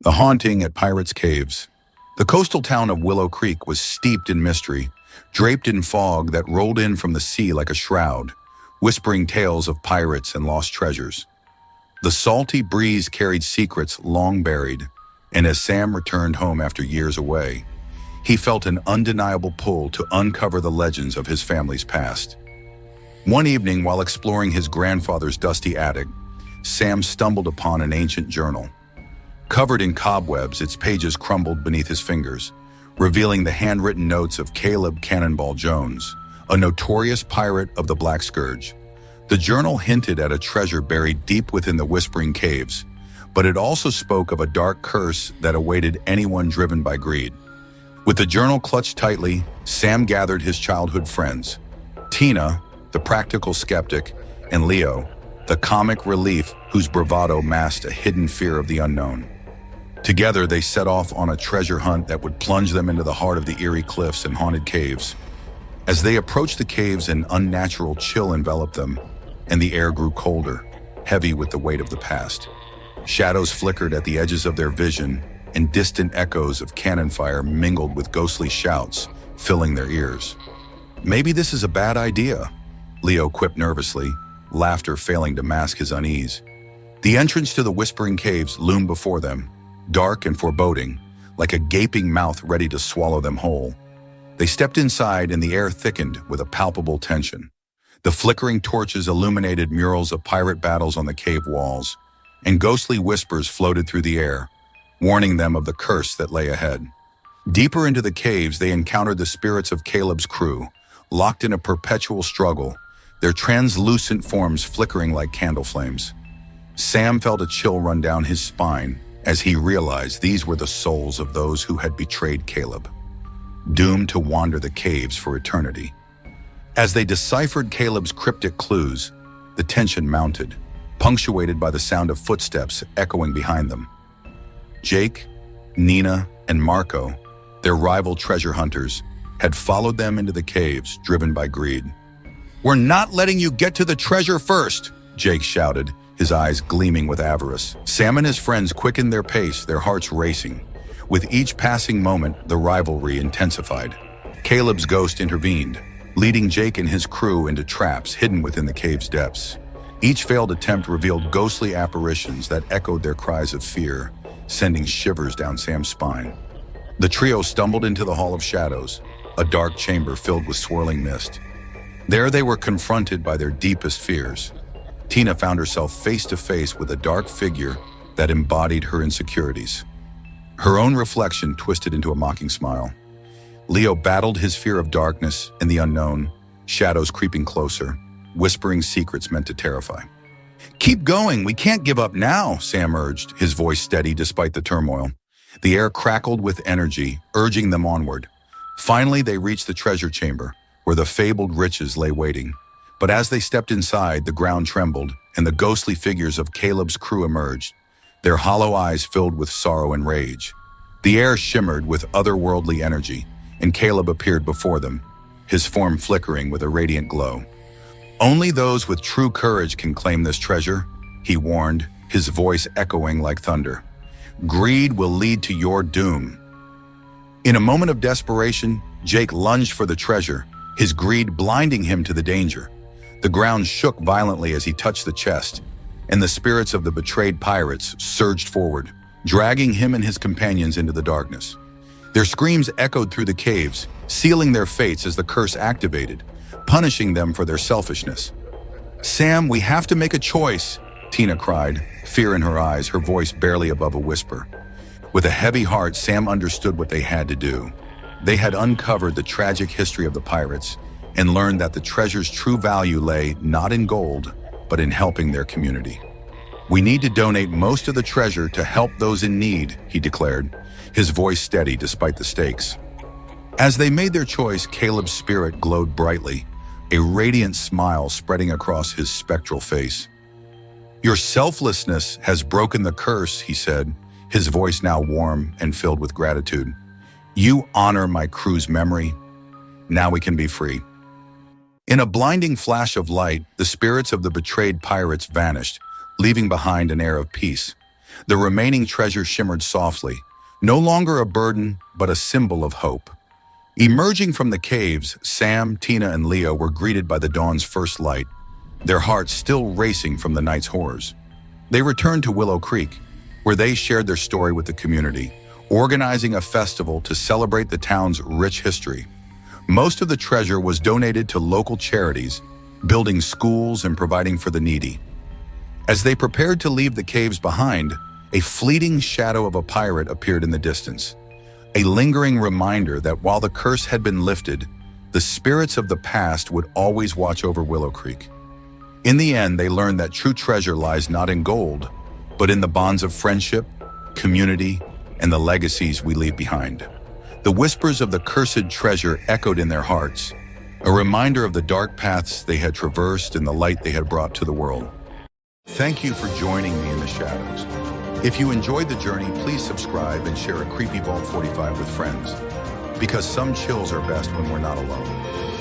The haunting at Pirates' Caves. The coastal town of Willow Creek was steeped in mystery, draped in fog that rolled in from the sea like a shroud, whispering tales of pirates and lost treasures. The salty breeze carried secrets long buried, and as Sam returned home after years away, he felt an undeniable pull to uncover the legends of his family's past. One evening, while exploring his grandfather's dusty attic, Sam stumbled upon an ancient journal. Covered in cobwebs, its pages crumbled beneath his fingers, revealing the handwritten notes of Caleb Cannonball Jones, a notorious pirate of the Black Scourge. The journal hinted at a treasure buried deep within the Whispering Caves, but it also spoke of a dark curse that awaited anyone driven by greed. With the journal clutched tightly, Sam gathered his childhood friends, Tina, the practical skeptic, and Leo, the comic relief whose bravado masked a hidden fear of the unknown. Together, they set off on a treasure hunt that would plunge them into the heart of the eerie cliffs and haunted caves. As they approached the caves, an unnatural chill enveloped them, and the air grew colder, heavy with the weight of the past. Shadows flickered at the edges of their vision, and distant echoes of cannon fire mingled with ghostly shouts, filling their ears. "Maybe this is a bad idea," Leo quipped nervously, laughter failing to mask his unease. The entrance to the Whispering Caves loomed before them, dark and foreboding, like a gaping mouth ready to swallow them whole. They stepped inside and the air thickened with a palpable tension. The flickering torches illuminated murals of pirate battles on the cave walls, and ghostly whispers floated through the air, warning them of the curse that lay ahead. Deeper into the caves, they encountered the spirits of Caleb's crew, locked in a perpetual struggle, their translucent forms flickering like candle flames. Sam felt a chill run down his spine as he realized these were the souls of those who had betrayed Caleb, doomed to wander the caves for eternity. As they deciphered Caleb's cryptic clues, the tension mounted, punctuated by the sound of footsteps echoing behind them. Jake, Nina, and Marco, their rival treasure hunters, had followed them into the caves, driven by greed. "We're not letting you get to the treasure first," Jake shouted, his eyes gleaming with avarice. Sam and his friends quickened their pace, their hearts racing. With each passing moment, the rivalry intensified. Caleb's ghost intervened, leading Jake and his crew into traps hidden within the cave's depths. Each failed attempt revealed ghostly apparitions that echoed their cries of fear, sending shivers down Sam's spine. The trio stumbled into the Hall of Shadows, a dark chamber filled with swirling mist. There they were confronted by their deepest fears. Tina found herself face to face with a dark figure that embodied her insecurities. Her own reflection twisted into a mocking smile. Leo battled his fear of darkness and the unknown, shadows creeping closer, whispering secrets meant to terrify. "Keep going, we can't give up now," Sam urged, his voice steady despite the turmoil. The air crackled with energy, urging them onward. Finally, they reached the treasure chamber, where the fabled riches lay waiting. But as they stepped inside, the ground trembled, and the ghostly figures of Caleb's crew emerged, their hollow eyes filled with sorrow and rage. The air shimmered with otherworldly energy, and Caleb appeared before them, his form flickering with a radiant glow. "Only those with true courage can claim this treasure," he warned, his voice echoing like thunder. "Greed will lead to your doom." In a moment of desperation, Jake lunged for the treasure, his greed blinding him to the danger. The ground shook violently as he touched the chest, and the spirits of the betrayed pirates surged forward, dragging him and his companions into the darkness. Their screams echoed through the caves, sealing their fates as the curse activated, punishing them for their selfishness. "Sam, we have to make a choice," Tina cried, fear in her eyes, her voice barely above a whisper. With a heavy heart, Sam understood what they had to do. They had uncovered the tragic history of the pirates and learned that the treasure's true value lay not in gold, but in helping their community. "We need to donate most of the treasure to help those in need," he declared, his voice steady despite the stakes. As they made their choice, Caleb's spirit glowed brightly, a radiant smile spreading across his spectral face. "Your selflessness has broken the curse," he said, his voice now warm and filled with gratitude. "You honor my crew's memory. Now we can be free." In a blinding flash of light, the spirits of the betrayed pirates vanished, leaving behind an air of peace. The remaining treasure shimmered softly, no longer a burden, but a symbol of hope. Emerging from the caves, Sam, Tina, and Leo were greeted by the dawn's first light, their hearts still racing from the night's horrors. They returned to Willow Creek, where they shared their story with the community, organizing a festival to celebrate the town's rich history. Most of the treasure was donated to local charities, building schools and providing for the needy. As they prepared to leave the caves behind, a fleeting shadow of a pirate appeared in the distance, a lingering reminder that while the curse had been lifted, the spirits of the past would always watch over Willow Creek. In the end, they learned that true treasure lies not in gold, but in the bonds of friendship, community, and the legacies we leave behind. The whispers of the cursed treasure echoed in their hearts, a reminder of the dark paths they had traversed and the light they had brought to the world. Thank you for joining me in the shadows. If you enjoyed the journey, please subscribe and share a creepy Vault 45 with friends, because some chills are best when we're not alone.